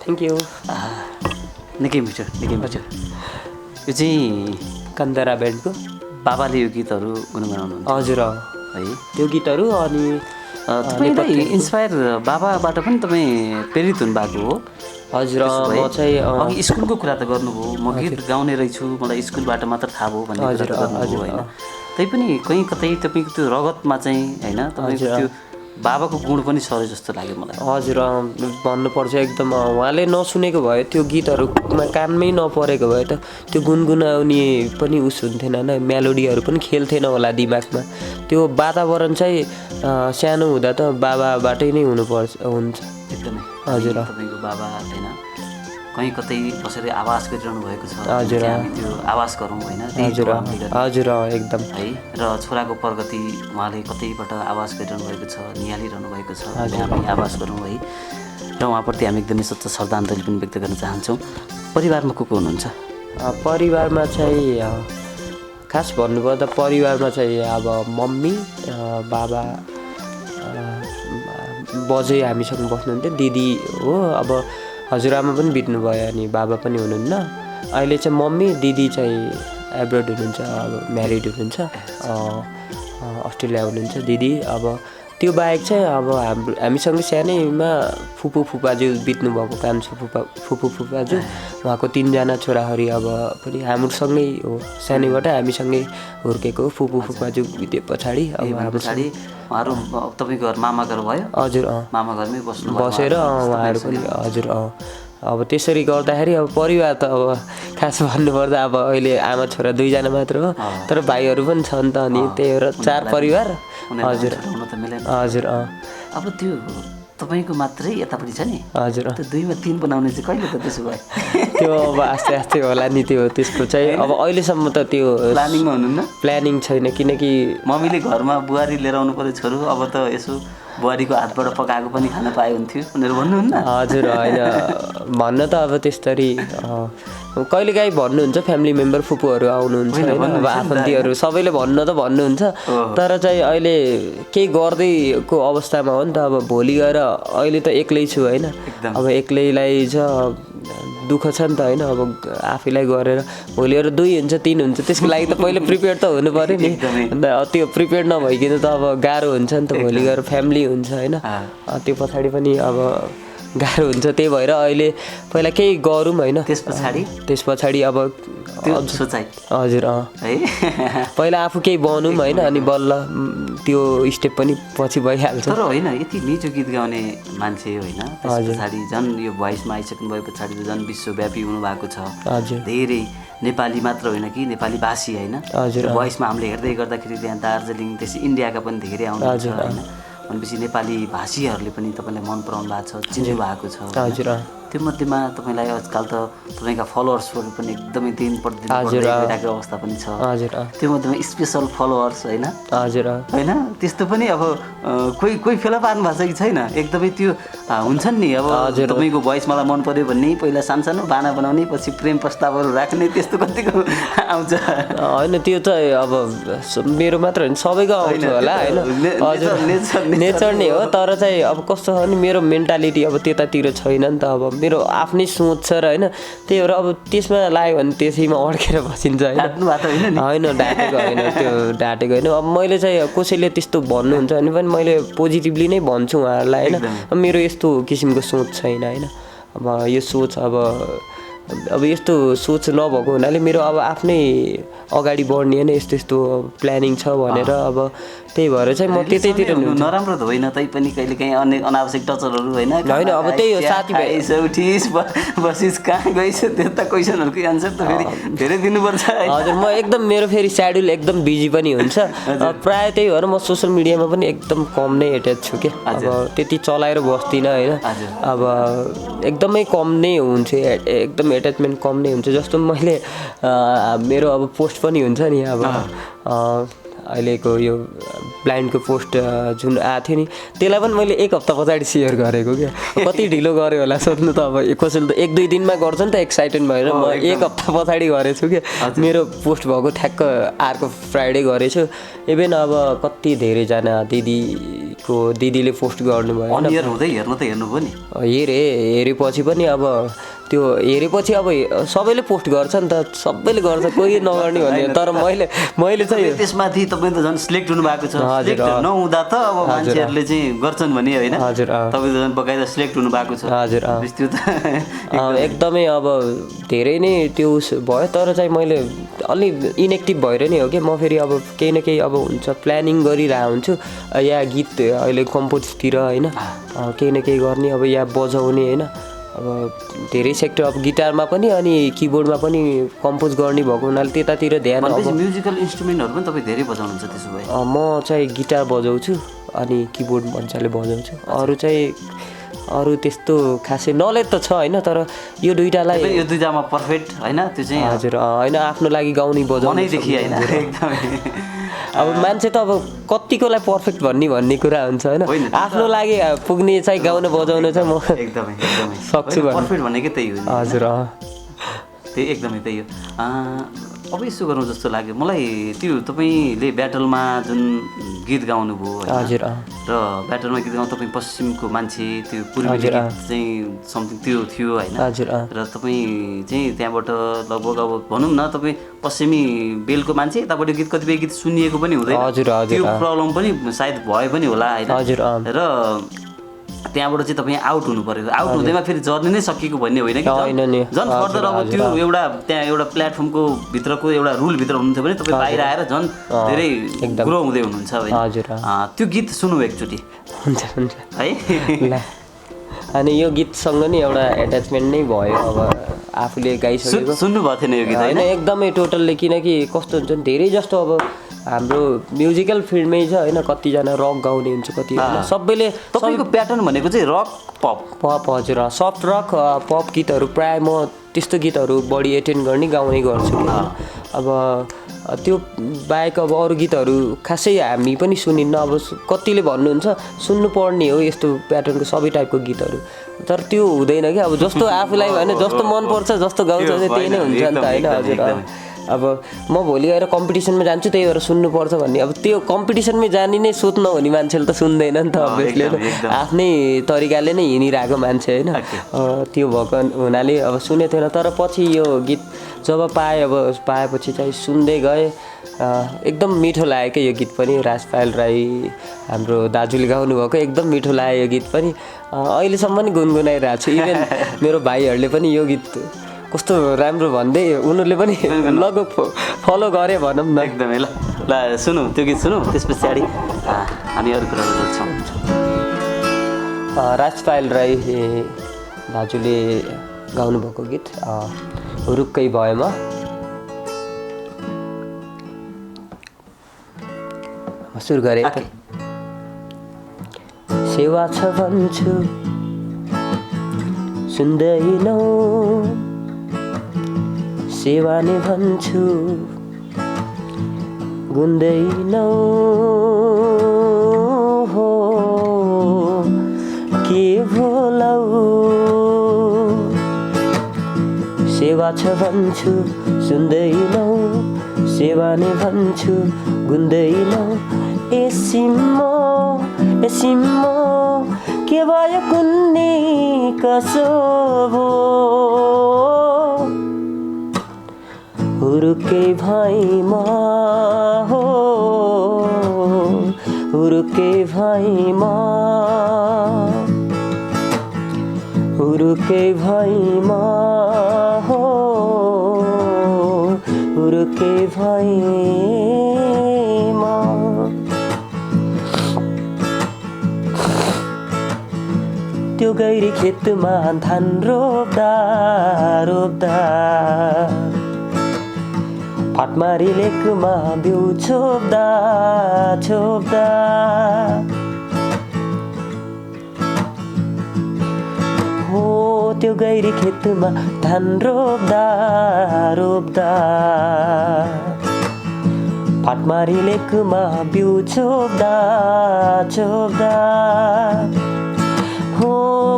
थ्याङ्क यू निकै मिठो यो चाहिँ कन्दरा ब्यान्डको बाबाले यो गीतहरू गुनगुनाउनुहुन्छ हजुर है त्यो गीतहरू अनि तपाईँलाई इन्सपायर बाबाबाट पनि तपाईँ प्रेरित हुनुभएको हो हजुर म चाहिँ अघि स्कुलको कुरा त गर्नुभयो म गीत गाउने रहेछु मलाई स्कुलबाट मात्र थाहा भयो भन्ने कुरा त गर्नुभयो होइन तैपनि कहीँ कतै तपाईँको त्यो रगतमा चाहिँ होइन तपाईँको त्यो बाबाको गुण पनि छ जस्तो लाग्यो मलाई हजुर भन्नुपर्छ एकदम उहाँले नसुनेको भए त्यो गीतहरूमा कानमै नपरेको भए त त्यो गुनगुनाउने पनि उस हुन्थेन होइन मेलोडीहरू पनि खेल्थेन होला दिमागमा त्यो वातावरण चाहिँ सानो हुँदा त बाबाबाटै नै हुन्छ एकदमै हजुर तपाईँको बाबा होइन कहीँ कतै बसेर आवाज गरिरहनु भएको छ हजुर हामी त्यो आवाज गरौँ होइन हजुर हजुर एकदम है र छोराको प्रगति उहाँले कतैबाट आवाज गरिरहनु भएको छ निहालिरहनु भएको छ हामी आवाज गरौँ है र उहाँप्रति हामी एकदमै सच्चा श्रद्धाञ्जली पनि व्यक्त गर्न चाहन्छौँ परिवारमा को हुनुहुन्छ परिवारमा चाहिँ खास भन्नुपर्दा परिवारमा चाहिँ अब मम्मी बाबा बजै हामीसँग बस्नुहुन्थ्यो दिदी हो अब हजुरआमा पनि बित्नुभयो अनि बाबा पनि हुनुहुन्न अहिले चाहिँ मम्मी दिदी चाहिँ एब्रोड हुनुहुन्छ अब म्यारिड हुनुहुन्छ अस्ट्रेलिया हुनुहुन्छ दिदी अब त्यो बाहेक चाहिँ अब हामीसँग सानैमा फुपाजु बित्नुभएको कान्छो फुपाजु उहाँको 3 जना छोराहरू अब पनि हाम्रोसँगै हो सानैबाट हामीसँगै हुर्केको फुपाजु बित्यो पछाडि अब हाम्रो उहाँहरू तपाईँको घर मामा घर भयो हजुर मामा घरमै बसेर उहाँहरू पनि हजुर अब त्यसरी गर्दाखेरि अब परिवार त अब खास भन्नुपर्दा अब अहिले आमा छोरा 2 जना मात्र हो तर भाइहरू पनि छन् त अनि त्यही भएर 4 परिवार हजुर हजुर अब त्यो तपाईँको मात्रै यतापट्टि छ नि हजुर त्यो 2 मा 3 बनाउने चाहिँ कहिले त त्यसो भयो त्यो अब आस्ते आस्ते होला नि त्यो त्यसको चाहिँ अब अहिलेसम्म त त्यो प्लानिङमा हुनुहुन्न प्लानिङ छैन किनकि मम्मीले घरमा बुहारी लिएर आउनु पर्यो छोरो अब त यसो बुहारीको हातबाट पकाएको पनि खान पाए हुन्थ्यो भनेर भन्नुहुन्न हजुर होइन भन्न त अब त्यस्तरी कहिलेकाहीँ भन्नुहुन्छ फ्यामिली मेम्बर फुपूहरू आउनुहुन्छ होइन अब आफन्तीहरू सबैले भन्न त भन्नुहुन्छ तर चाहिँ अहिले केही गर्दैको अवस्थामा हो नि त अब भोलि गएर अहिले त एक्लै छु होइन अब एक्लैलाई चाहिँ दुःख छ नि त होइन अब आफैलाई गरेर भोलि गएर 2 हुन्छ 3 हुन्छ त्यसको लागि त पहिले प्रिपेयर त हुनु पऱ्यो नि अन्त त्यो प्रिपेयर नभइकन त अब गाह्रो हुन्छ नि त भोलि गएर फ्यामिली हुन्छ होइन त्यो पछाडि पनि अब गाह्रो हुन्छ। त्यही भएर अहिले पहिला केही गरौँ होइन, त्यस पछाडि अब त्यो सोचाइ हजुर है पहिला आफू केही बनौँ होइन, अनि बल्ल त्यो स्टेप पनि पछि भइहाल्छ। तर होइन यति मिठो गीत गाउने मान्छे होइन, त्यस पछाडि झन् यो भोइसमा आइसक्नु भए पछाडि त झन् विश्वव्यापी हुनुभएको छ। धेरै नेपाली मात्र होइन कि नेपाली भाषी होइन, भोइसमा हामीले हेर्दै गर्दाखेरि त्यहाँ दार्जिलिङ त्यसै इन्डियाका पनि धेरै आउनुहुन्छ होइन। भनेपछि नेपाली भाषीहरूले पनि तपाईँलाई मन पराउनु भएको छ, चिन्नु भएको छ। त्यो मध्येमा तपाईँलाई आजकल त तपाईँका फलोवर्सहरू पनि एकदमै दिन प्रतिदिन बढिरहेको अवस्था पनि छ। त्यो मध्येमा स्पेसल फलोवर्स होइन होइन त्यस्तो पनि अब कोही फेला पार्नु भएको छ कि छैन? एकदमै त्यो हुन्छन् नि अब तपाईँको भोइस मलाई मन पर्यो भन्ने पहिला सानो बाना बनाउने पछि प्रेम प्रस्तावहरू राख्ने त्यस्तो कतिको आउँछ होइन? त्यो त अब मेरो मात्र होइन सबैको आउँछ होला होइन, हजुर नेचर नै हो। तर चाहिँ अब कस्तो छ भने मेरो मेन्टालिटी अब त्यतातिर छैन नि त, अब मेरो आफ्नै सोच छ र होइन। त्यही भएर अब त्यसमा लाग्यो भने त्यसैमा अड्केर बसिन्छ होइन, ढाँटेको होइन, त्यो ढाँटेको होइन। अब मैले चाहिँ कसैले त्यस्तो भन्नुहुन्छ भने पनि मैले पोजिटिभली नै भन्छु उहाँहरूलाई होइन। मेरो यस्तो किसिमको सोच छैन होइन। अब यो सोच अब यस्तो सोच नभएको हुनाले मेरो अब आफ्नै अगाडि बढ्ने होइन यस्तो यस्तो प्लानिङ छ भनेर, अब त्यही भएर चाहिँ म त्यतैतिर नराम्रो त होइन तैपनि कहिलेकाहीँ अनावश्यक टचरहरू होइन अब त्यही हो साथीभाइ उठिस बसिस कहाँ गइस त्यता क्वेसनहरूको एन्सर त फेरि धेरै दिनुपर्छ। हजुर म एकदम मेरो फेरि सेड्युल एकदम बिजी पनि हुन्छ, प्रायः त्यही भएर म सोसियल मिडियामा पनि एकदम कम नै एट्याच छु क्या। अब त्यति चलाएर बस्दिनँ होइन, अब एकदमै कम नै हुन्छ, एकदम एट्याचमेन्ट कम नै हुन्छ। जस्तो मैले मेरो अब पोस्ट पनि हुन्छ नि, अब अहिलेको यो ब्लाइन्डको पोस्ट जुन आएको थियो नि त्यसलाई पनि मैले 1 हप्ता पछाडि सेयर गरेको क्या। कति ढिलो गरेँ होला सोध्नु त, अब कसैले त 1-2 दिनमा गर्छ नि त एक्साइटेड भएर, म 1 हप्ता पछाडि गरेछु क्या। मेरो पोस्ट भएको ठ्याक्क अर्को फ्राइडे गरेछु। इभन अब कति धेरैजना दिदीले पोस्ट गर्नुभयो होइन, हेरेपछि पनि अब त्यो हेरेपछि अब सबैले पोस्ट गर्छ नि त, सबैले गर्छ, कोही नगर्ने भन्ने। तर मैले चाहिँ त्यसमाथि तपाईँ त झन् सिलेक्ट हुनुभएको छ, नहुँदा त अब मान्छेहरूले चाहिँ गर्छन् भने होइन, तपाईँ त झन् बकाइदा सिलेक्ट हुनुभएको छ। हजुर त्यो त एकदमै अब धेरै नै त्यो भयो। तर चाहिँ मैले अलि इनएक्टिभ भएर नै हो कि म फेरि अब केही न केही अब हुन्छ प्लानिङ गरिरहेको हुन्छु, या गीत अहिले कम्पोजतिर होइन केही न केही गर्ने, अब या बजाउने होइन। अब धेरै सेक्टर अब गिटारमा पनि अनि किबोर्डमा पनि कम्पोज गर्ने भएको हुनाले त्यतातिर ध्यान। म्युजिकल इन्स्ट्रुमेन्टहरू पनि तपाईँ धेरै बजाउनुहुन्छ त्यसो भए? म चाहिँ गिटार बजाउँछु अनि किबोर्ड मजाले बजाउँछु। अरू त्यस्तो खासै नलेज त छ होइन, तर यो दुईटामा पर्फेक्ट होइन त्यो चाहिँ हजुर होइन, आफ्नो लागि गाउने बजाउने होइन एकदमै। अब मान्छे त अब कतिकोलाई पर्फेक्ट भन्ने कुरा हुन्छ होइन, आफ्नो लागि पुग्ने चाहिँ गाउन बजाउन चाहिँ म एकदमै सक्छु पर्फेक्ट भनेकै त्यही हो। हजुर त्यही एकदमै त्यही हो। अब यसो गरौँ जस्तो लाग्यो मलाई, त्यो तपाईँले ब्याटलमा जुन गीत गाउनुभयो हजुर, र ब्याटलमा गीत गाउनु तपाईँ पश्चिमको मान्छे, त्यो पूर्वी गीत चाहिँ समथिङ त्यो थियो होइन, र तपाईँ चाहिँ त्यहाँबाट लगभग अब भनौँ न तपाईँ पश्चिमी बेलको मान्छे, यताबाट गीत कतिपय गीत सुनिएको पनि हुँदैन, त्यो प्रब्लम पनि सायद भए पनि होला होइन। र त्यहाँबाट चाहिँ तपाईँ आउट हुनु पऱ्यो, आउट हुँदैमा फेरि जर्नी नै सकिएको भन्ने होइन कि, झन् फर्दर अब त्यो एउटा त्यहाँ एउटा प्लेटफर्मको भित्रको एउटा रुलभित्र हुनुहुन्थ्यो भने तपाईँ बाहिर आएर झन् धेरै ग्रो हुँदै हुनुहुन्छ होइन। त्यो गीत सुनौँ एकचोटि? हुन्छ है। अनि यो गीतसँग नि एउटा एट्याचमेन्ट नै भयो, अब आफूले गाइसकेको। सुन्नुभएको थिएन यो गीत होइन? एकदमै टोटल्ली, किनकि कस्तो हुन्छ धेरै जस्तो अब हाम्रो म्युजिकल फिल्डमै छ होइन, कतिजना रक गाउने हुन्छ, कति सबैले। तपाईँको प्याटर्न भनेको चाहिँ रक पप हजुर, सफ्ट रक पप गीतहरू प्रायः म त्यस्तो गीतहरू बढी एटेन्ड गर्ने गाउने गर्छु। अब त्यो बाहेक अब अरू गीतहरू खासै हामी पनि सुनिन्न। अब कतिले भन्नुहुन्छ सुन्नुपर्ने हो यस्तो प्याटर्नको सबै टाइपको गीतहरू, तर त्यो हुँदैन क्या। अब जस्तो आफूलाई होइन जस्तो मनपर्छ जस्तो गाउँछ त्यही नै हुन्छ नि त होइन। हजुर अब म भोलि गएर कम्पिटिसनमा जान्छु त्यही भएर सुन्नुपर्छ भन्ने, अब त्यो कम्पिटिसनमै जाने नै सोच नहुने मान्छेले त सुन्दैन नि त, अभियसली आफ्नै तरिकाले नै हिँडिरहेको मान्छे होइन। त्यो भएको हुनाले अब सुनेको थिएन, तर पछि यो गीत जब पाएपछि चाहिँ सुन्दै गएँ। एकदम मिठो लाग्यो क्या यो गीत पनि। राजपाल राई हाम्रो दाजुले गाउनुभएको एकदम मिठो लाग्यो यो गीत पनि। अहिलेसम्म पनि गुनगुनाइरहेको छु। इभन मेरो भाइहरूले पनि यो गीत कस्तो राम्रो भन्दै उनीहरूले पनि लगभग फलो गरे भनौँ न। एकदमै ल ल सुनौ त्यो गीत सुनौ, त्यस पछाडि हामी अरू कुराहरू गर्छौँ। राजपाल राई दाजुले गाउनुभएको गीत हुरुक्कै भएमा। सुरु गरे सेवा छ भन्छु सुन्दैनौ, सेवा नै भन्छु गुन्दैनौ, हो के भोलौ। सेवा छ भन्छु सुन्दैनौ, सेवा नै भन्छु गुन्दैनौ। ए सिम्मो के भयो कुन्नी कसो भो, हुरुकै भैमा हो हुरुकै भैमा, हुरुकै भैमा हो हुरुकै भैमा। त्यो गैरी खेतमा धान रोप्दा रोप्दा, फाटमारी लेकमा बिउ छोप्दा छोप्दा, हो त्यो गैरी खेतमा धान रोप्दा रोप्दा, फाटमारी लेकमा बिउ छोप्दा छोप्दा, हो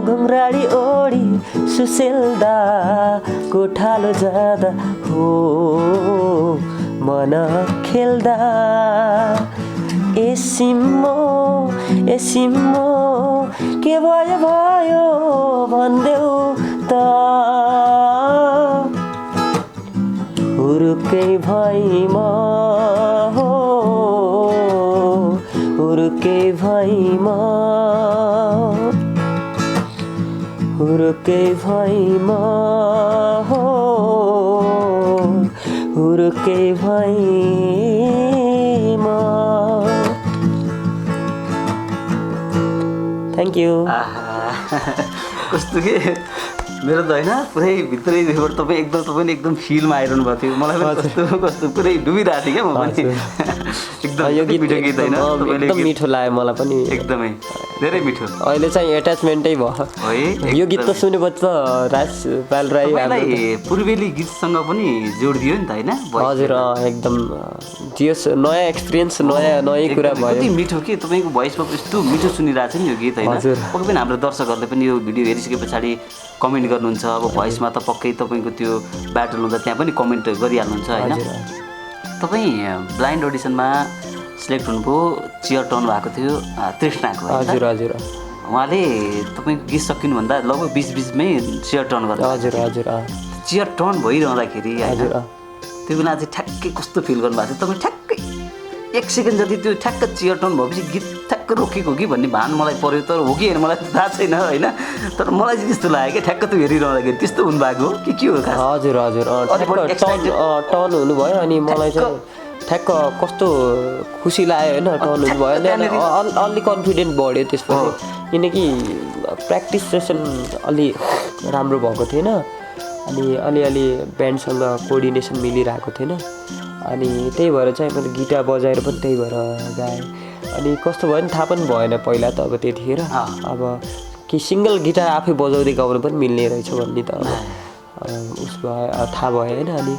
घुङ्राडी ओडी सुसेल्दा गोठालो जाँदा, हो मन खेल्दा। ए सिम्मो के भयो भयो भन्देऊ त, हुरुकै भैमा हो हुरुकै भैमा, हुरुकै भैमा हो हुरुकै भैमा। Thank you. कस्तो के मेरो त होइन पुरै भित्रैबाट तपाईँ तपाईँले एकदम फिलमा आइरहनु भएको थियो। मलाई पनि कस्तो कस्तो पुरै डुबिरहेको थिएँ क्या म पनि। एकदम यो गीत मिठो गीत होइन, एकदम मिठो लाग्यो मलाई पनि, एकदमै धेरै मिठो। अहिले चाहिँ एट्याचमेन्टै भयो है यो गीत त सुनेपछि त। राजपाल राई पूर्वेली गीतसँग पनि जोड दियो नि त होइन। हजुर एकदम जियोस्, नयाँ एक्सपिरियन्स नयाँ कुरा भयो। कति मिठो के तपाईँको भोइसमा यस्तो मिठो सुनिरहेको छ नि यो गीत होइन। पक्कै पनि हाम्रो दर्शकहरूले पनि यो भिडियो हेरिसके पछाडि कमेन्ट गर्नुहुन्छ। अब भोइसमा त पक्कै तपाईँको त्यो ब्याटल हुँदा त्यहाँ पनि कमेन्ट गरिहाल्नुहुन्छ होइन। तपाईँ ब्लाइन्ड अडिसनमा सिलेक्ट हुनुभयो, चियर टर्न भएको थियो तृष्णाको। हजुर हजुर उहाँले तपाईँको गीत सकिनुभन्दा लगभग बिचमै चियर टर्न गर्नु। हजुर हजुर चियर टर्न भइरहँदाखेरि होइन त्यो बेला चाहिँ ठ्याक्कै कस्तो फिल गर्नुभएको थियो तपाईँ? ठ्याक्कै 1 सेकेन्ड जति त्यो ठ्याक्क चियर टर्न भएपछि गीत ठ्याक्क रोकेको कि भन्ने भान मलाई पऱ्यो। तर हो कि होइन मलाई थाहा छैन होइन, तर मलाई चाहिँ त्यस्तो लाग्यो क्या ठ्याक्क त्यो हेरिरहँदाखेरि। त्यस्तो हुनुभएको हो कि के हो? हजुर हजुर टर्न हुनुभयो अनि मलाई चाहिँ ठ्याक्क कस्तो खुसी लाग्यो होइन। टर्न हुनुभयो अनि अलि कन्फिडेन्ट बढ्यो त्यसपछि, किनकि प्र्याक्टिस सेसन अलि राम्रो भएको थिएन अनि अलिअलि ब्यान्डसँग कोअर्डिनेसन मिलिरहेको थिएन। अनि त्यही भएर चाहिँ मैले गिटार बजाएर पनि त्यही भएर गाएँ। अनि कस्तो भयो नि थाहा पनि भएन पहिला त। अब त्यतिखेर अब कि सिङ्गल गिटार आफै बजाउँदै गाउनु पनि मिल्ने रहेछ भन्ने त अब उस भयो थाहा भयो होइन। अनि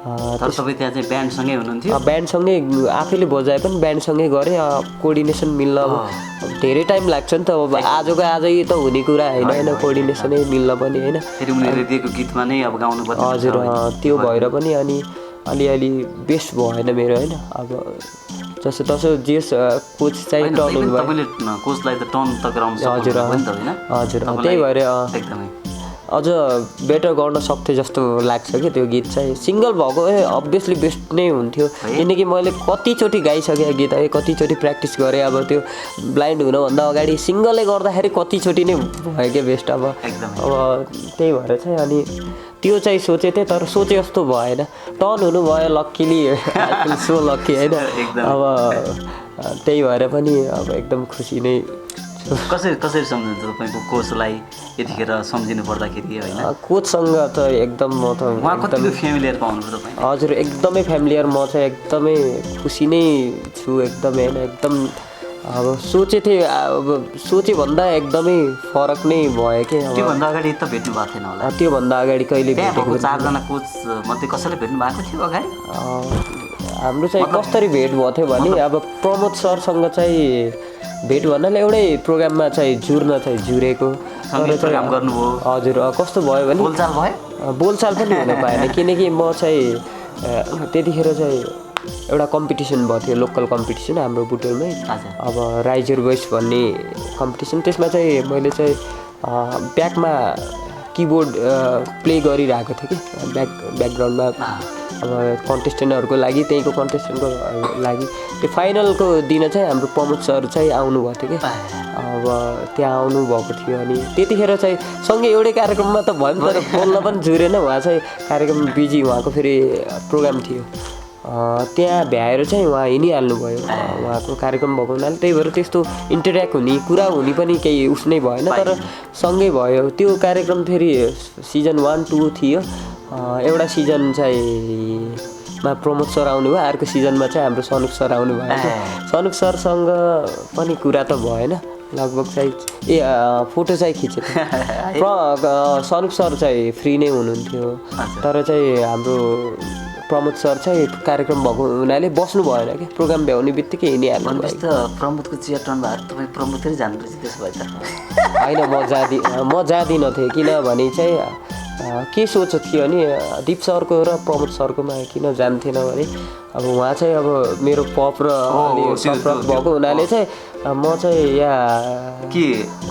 तपाईँ त्यहाँ चाहिँ ब्यान्डसँगै हुनुहुन्थ्यो? ब्यान्डसँगै आफैले बजाए पनि ब्यान्डसँगै गरेँ। कोअर्डिनेसन मिल्न अब धेरै टाइम लाग्छ नि त। अब आजको आजै त हुने कुरा होइन होइन, कोअर्डिनेसनै मिल्न पनि होइन। फेरि उनीहरूले दिएको गीतमा नै अब गाउनु पर्छ। हजुर त्यो भएर पनि अनि अलिअलि बेस्ट भएन मेरो होइन। अब जसो तसो जे कोच चाहिँ टर्न हुनुभयो। तपाईँले कोचलाई त टर्न त गराउनु सक्नुहुन्छ नि त होइन? हजुर त्यही भएर एकदमै अझ बेटर गर्न सक्थेँ जस्तो लाग्छ कि त्यो गीत चाहिँ सिङ्गल भएको अभियसली बेस्ट नै हुन्थ्यो किनकि मैले कतिचोटि गाइसकेँ गीत है कतिचोटि प्र्याक्टिस गरेँ अब त्यो ब्लाइन्ड हुनुभन्दा अगाडि सिङ्गलै गर्दाखेरि कतिचोटि नै भयो क्या बेस्ट अब त्यही भएर चाहिँ अनि त्यो चाहिँ सोचेको थिएँ तर सोचे जस्तो भएन टर्न हुनु भयो लक्किली सो लक्की होइन अब त्यही भएर पनि अब एकदम खुसी नै कसरी सम्झिनुहुन्छ तपाईँको कोचलाई यतिखेर सम्झिनु पर्दाखेरि होइन कोचसँग त एकदम म त उहाँ कतिको फ्यामिलियर पाउनुभयो तपाईँ हजुर एकदमै फ्यामिलियर म चाहिँ एकदमै खुसी नै छु एकदमै होइन एकदम अब सोचे थिएँ अब सोचे भन्दा एकदमै फरक नै भयो कि त्योभन्दा अगाडि त भेट्नु भएको थिएन होला त्योभन्दा अगाडि कहिले भेटेको 4जना कोच मध्ये कसैले भेट्नु भएको थियो अगाडि हाम्रो चाहिँ कसरी भेट भएको थियो भने अब प्रमोद सरसँग चाहिँ भेट भन्नाले एउटै प्रोग्राममा चाहिँ जुर्न चाहिँ जुरेको प्रोग्राम गर्नुभयो हजुर कस्तो भयो भने बोलचाल भयो बोलचाल पनि हुन पाएन किनकि म चाहिँ त्यतिखेर चाहिँ एउटा कम्पिटिसन भएको थियो लोकल कम्पिटिसन हाम्रो बुटोलमै अब राइजर भोइस भन्ने कम्पिटिसन त्यसमा चाहिँ मैले चाहिँ ब्याकमा किबोर्ड प्ले गरिरहेको थिएँ कि ब्याकग्राउन्डमा अब कन्टेस्टेन्टहरूको लागि त्यहीँको कन्टेस्टेन्टको लागि त्यो फाइनलको दिन चाहिँ हाम्रो प्रमोद सर चाहिँ आउनुभएको थियो कि अब त्यहाँ आउनुभएको थियो अनि त्यतिखेर चाहिँ सँगै एउटै कार्यक्रममा त भयो तर बोल्न पनि जुरेन उहाँ चाहिँ कार्यक्रम बिजी उहाँको फेरि प्रोग्राम थियो त्यहाँ भ्याएर चाहिँ उहाँ हिँडिहाल्नुभयो उहाँको कार्यक्रम भएको हुनाले त्यही भएर त्यस्तो इन्टरेक्ट हुने कुरा हुने पनि केही उस नै भएन तर सँगै भयो त्यो कार्यक्रम फेरि सिजन 1, 2 थियो एउटा सिजन चाहिँ मा प्रमोद सर आउनुभयो अर्को सिजनमा चाहिँ हाम्रो सनुप सर आउनुभयो सनुप सरसँग पनि कुरा त भएन लगभग चाहिँ फोटो चाहिँ खिचेको सनुप सर चाहिँ फ्री नै हुनुहुन्थ्यो तर चाहिँ हाम्रो प्रमोद सर चाहिँ कार्यक्रम भएको हुनाले बस्नु भएन क्या प्रोग्राम भ्याउने बित्तिकै हिँडिहाल्नु भयो प्रमोदको चिया टर्न भएको तपाईँ प्रमोदकै जानु रहेछ त्यसो भए त होइन म जाँदिनँ थिएँ किनभने चाहिँ के सोच थियो भने दिप सरको र प्रमोद सरकोमा किन जान्थेन भने अब उहाँ चाहिँ अब मेरो पप र सप्रक भएको हुनाले चाहिँ म चाहिँ यहाँ के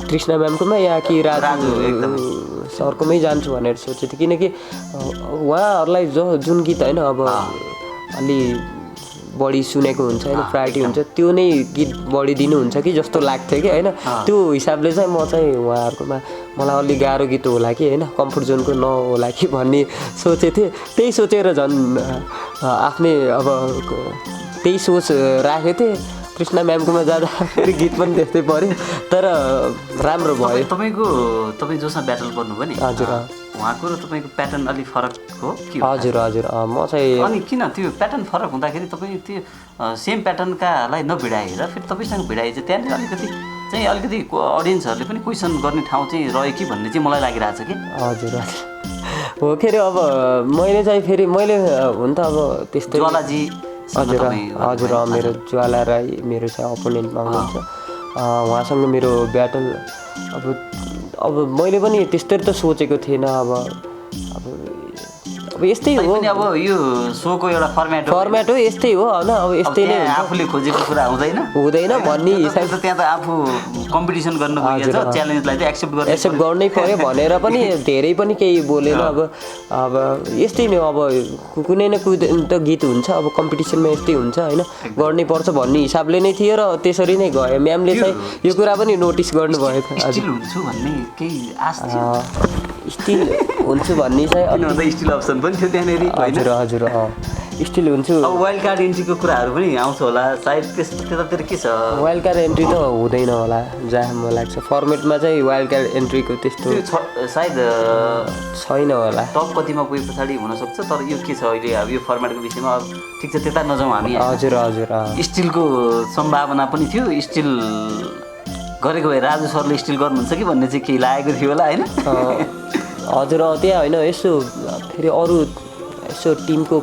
कृष्ण म्यामकोमा या कि राजु सरकोमै जान्छु भनेर सोचेको थिएँ किनकि उहाँहरूलाई जुन गीत होइन अब अलि बढी सुनेको हुन्छ होइन प्रायोरिटी हुन्छ त्यो नै गीत बढी दिनुहुन्छ कि जस्तो लाग्थ्यो कि होइन त्यो हिसाबले चाहिँ म चाहिँ उहाँहरूकोमा मलाई अलि गाह्रो गीत होला कि होइन कम्फर्ट जोनको नहोला कि भन्ने सोचेको थिएँ त्यही सोचेर झन् आफ्नै अब त्यही सोच राखेको थिएँ कृष्ण म्यामकोमा जाँदा फेरि गीत पनि त्यस्तै पऱ्यो तर राम्रो भयो तपाईँ जोसँग ब्याटल गर्नुभयो नि हजुर उहाँको र तपाईँको प्याटर्न अलिक फरक हो कि हजुर म चाहिँ अनि किन त्यो प्याटर्न फरक हुँदाखेरि तपाईँ त्यो सेम प्याटर्नकालाई नभिडाएर फेरि तपाईँसँग भिडाए चाहिँ त्यहाँनिर अलिकति अडियन्सहरूले पनि क्वेसन गर्ने ठाउँ चाहिँ रह्यो कि भन्ने चाहिँ मलाई लागिरहेको छ कि हजुर हो के अरे अब मैले चाहिँ फेरि मैले हुन त अब त्यस्तै ज्वालाजी हजुर मेरो ज्वाला राई मेरो चाहिँ अपोनेन्टमा हुनुहुन्छ उहाँसँग मेरो ब्याटल अब मैले पनि त्यस्तै त सोचेको थिएन अब यस्तै हो अब यो सोको एउटा फर्मेट हो यस्तै हो होइन अब यस्तै नै आफूले खोजेको कुरा हुँदैन भन्ने हिसाबले त्यहाँ त आफू कम्पिटिसन गर्नु गएको छ च्यालेन्जलाई चाहिँ एक्सेप्ट गर्नै पर्यो भनेर पनि धेरै पनि केही बोलेन अब यस्तै नै अब कुनै न कुनै त गीत हुन्छ अब कम्पिटिसनमा यस्तै हुन्छ होइन गर्नै पर्छ भन्ने हिसाबले नै थियो र त्यसरी नै गयो म्यामले चाहिँ यो कुरा पनि नोटिस गर्नुभयो स्टिल हुन्छु भन्ने चाहिँ स्टिल अप्सन पनि थियो त्यहाँनिर हजुर स्टिल हुन्छु अब वाइल्ड कार्ड एन्ट्रीको कुराहरू पनि आउँछ होला सायद त्यतातिर के छ वाइल्ड कार्ड एन्ट्री त हुँदैन होला जहाँ मलाई लाग्छ फर्मेटमा चाहिँ वाइल्ड कार्ड एन्ट्रीको त्यस्तो सायद छैन होला टप कतिमा पुगे पछाडि हुनसक्छ तर यो के छ अहिले अब यो फर्मेटको विषयमा अब ठिक छ त्यता नजाउँ हामी हजुर स्टिलको सम्भावना पनि थियो स्टिल गरेको भए राजु सरले स्टिल गर्नुहुन्छ कि भन्ने चाहिँ केही लागेको थियो होला होइन हजुर त्यहाँ होइन यसो फेरि अरू यसो टिमको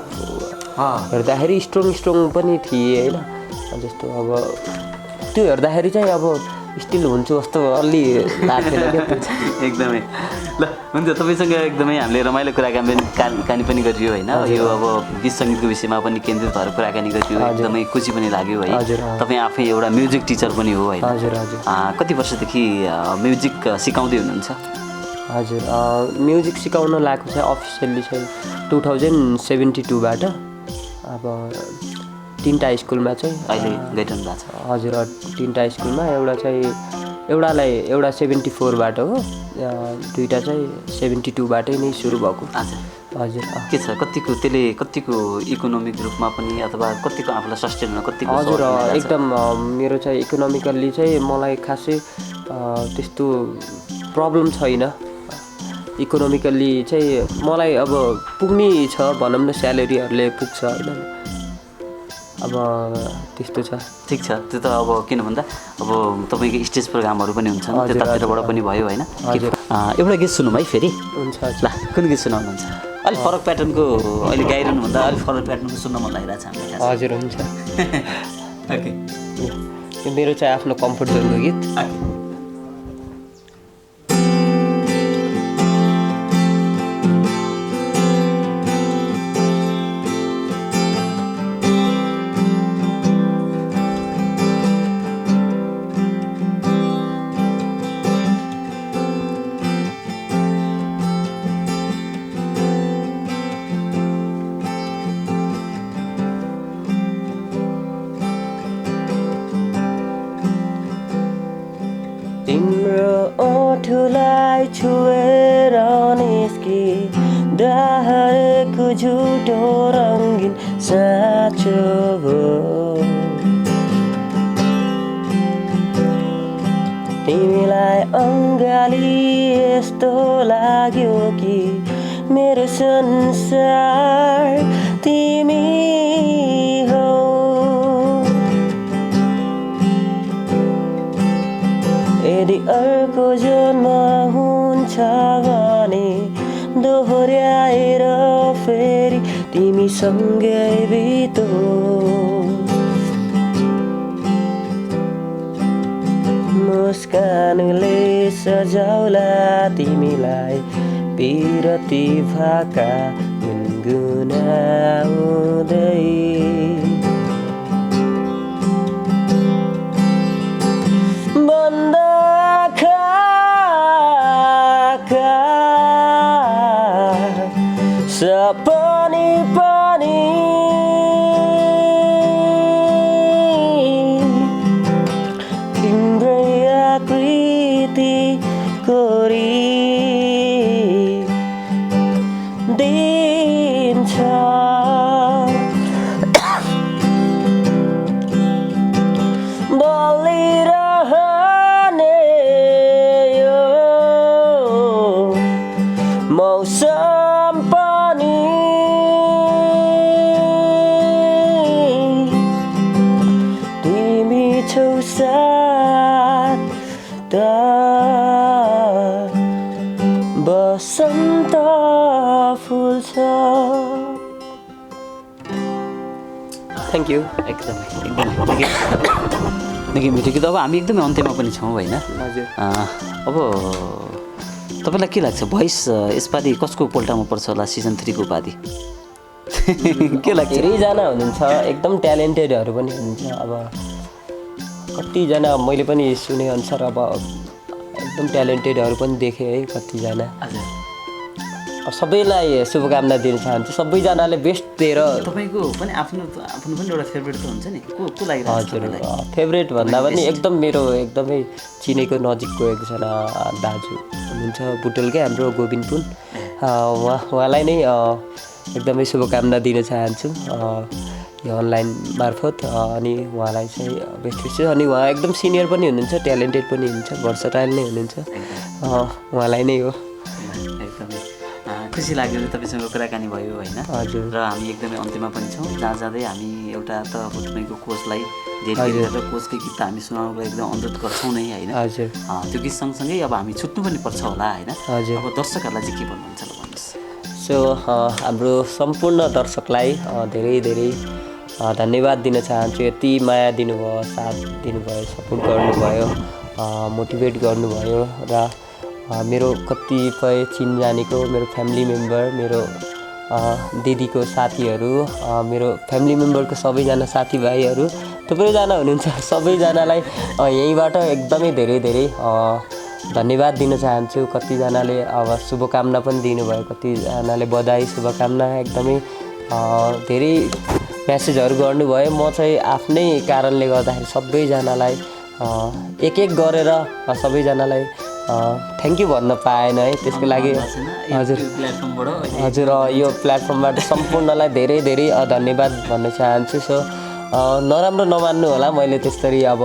हेर्दाखेरि स्ट्रङ पनि थिए होइन जस्तो अब त्यो हेर्दाखेरि चाहिँ अब स्टिल हुन्छु जस्तो अलि लाग्थेन क्या एकदमै ल हुन्छ तपाईँसँग एकदमै हामीले रमाइलो कुराकानी पनि गरियो होइन यो अब गीत सङ्गीतको विषयमा पनि केन्द्रित भएर कुराकानी गरियो एकदमै खुसी पनि लाग्यो है तपाईँ आफै एउटा म्युजिक टिचर पनि हो होइन हजुर कति वर्षदेखि म्युजिक सिकाउँदै हुनुहुन्छ हजुर म्युजिक सिकाउन लागेको चाहिँ अफिसियल्ली चाहिँ 2072बाट अब 3टा स्कुलमा चाहिँ अहिले गइरहनु भएको छ। हजुर 3टा स्कुलमा एउटा 74बाट हो, 2टा चाहिँ 72बाटै नै सुरु भएको। हजुर के छ कतिको इकोनोमिक रूपमा पनि अथवा कतिको आफूलाई सस्टेन हुन कतिको? हजुर एकदम मेरो चाहिँ इकोनोमिकल्ली चाहिँ मलाई खासै त्यस्तो प्रब्लम छैन। इकोनोमिकल्ली चाहिँ मलाई अब पुग्ने छ भनौँ न, स्यालेरीहरूले पुग्छ होइन, अब त्यस्तो छ। ठिक छ, त्यो त अब किन भन्दा अब तपाईँको स्टेज प्रोग्रामहरू पनि हुन्छन् त्यतातिरबाट पनि भयो होइन। एउटा गीत सुनौँ है फेरि? हुन्छ। ल कुन गीत सुनाउनुहुन्छ? अलिक फरक प्याटर्नको अहिले गाइरहनुभन्दा अलिक फरक प्याटर्नको सुन्न मन लागिरहेको छ हामीलाई। हजुर हुन्छ। ओके, यो मेरो चाहिँ आफ्नो कम्फर्ट जोनको गीत। तिम्रो ओठलाई छुएर निस्के दाहरेको झुटो रङ्गिन साँचो हो, तिमीलाई अङ्गाली यस्तो लाग्यो कि मेरो संसार तिमी हो। यदि अर्को जन्म हुन्छ भने दोहोऱ्याएर फेरि तिमीसँगै बितोस्, मुस्कानले सजाउला तिमीलाई पिरती भाका गुनगुनाउँदै। बन्द आँखाका सपनी पनि तिम्रै आकृति कोरी दिन्छ। बलिरहने यो मौसम पनि तिमी छौ साथ त बसन्त फुल्छ। Thank you. एकदमै निकै मिठो गीत। अब हामी एकदमै अन्त्यमा पनि छौँ होइन? हजुर। अब तपाईँलाई के लाग्छ भोइस यसपालि कसको पोल्टामा पर्छ होला सिजन 3 को उपाधि? के लाग्छ? धेरैजना हुनुहुन्छ एकदम ट्यालेन्टेडहरू पनि हुनुहुन्छ। अब कतिजना मैले पनि सुने अनुसार अब एकदम ट्यालेन्टेडहरू पनि देखेँ है कतिजना। सबैलाई शुभकामना दिन चाहन्छु, सबैजनाले बेस्ट दिएर। तपाईँको पनि आफ्नो पनि एउटा फेभरेट त हुन्छ नि, को लागि? हजुर फेभरेट भन्दा पनि एकदम मेरो एकदमै चिनेको नजिकको एकजना दाजु हुनुहुन्छ बुटोलकै, हाम्रो गोविन्द पुन, उहाँलाई नै एकदमै शुभकामना दिन चाहन्छु यो अनलाइन मार्फत। अनि उहाँलाई चाहिँ बेस्ट विशेष। अनि उहाँ एकदम सिनियर पनि हुनुहुन्छ, ट्यालेन्टेड पनि हुनुहुन्छ, भर्सटाइल नै हुनुहुन्छ, उहाँलाई नै हो। खुसी लाग्यो तपाईँसँग कुराकानी भयो होइन? हजुर। र हामी एकदमै अन्त्यमा पनि छौँ। जहाँ जाँदै हामी एउटा त अब तपाईँको कोचलाई धेरै कोचकै गीत त हामी सुनाउनुको एकदम अनुरोध गर्छौँ नै होइन? हजुर। त्यो गीत सँगसँगै अब हामी छुट्नु पनि पर्छ होला होइन? हजुर। अब दर्शकहरूलाई चाहिँ के भन्नुहुन्छ ल भन्नुहोस्? सो हाम्रो सम्पूर्ण दर्शकलाई धेरै धेरै धन्यवाद दिन चाहन्छु। यति माया दिनुभयो, साथ दिनुभयो, सपोर्ट गर्नुभयो, मोटिभेट गर्नुभयो। र मेरो कतिपय चिनजानेको मेरो फ्यामिली मेम्बर, मेरो दिदीको साथीहरू, मेरो फ्यामिली मेम्बरको सबैजना साथीभाइहरू थुप्रैजना हुनुहुन्छ, सबैजनालाई यहीँबाट एकदमै धेरै धेरै धन्यवाद दिन चाहन्छु। कतिजनाले अब शुभकामना पनि दिनुभयो, कतिजनाले बधाई शुभकामना एकदमै धेरै म्यासेजहरू गर्नुभयो। म चाहिँ आफ्नै कारणले गर्दाखेरि सबैजनालाई एक एक गरेर सबैजनालाई थ्याङ्क यू भन्न पाएन है, त्यसको लागि हजुर हजुर यो प्लेटफर्मबाट सम्पूर्णलाई धेरै धेरै धन्यवाद भन्न चाहन्छु। सो नराम्रो नमान्नु होला, मैले त्यसरी अब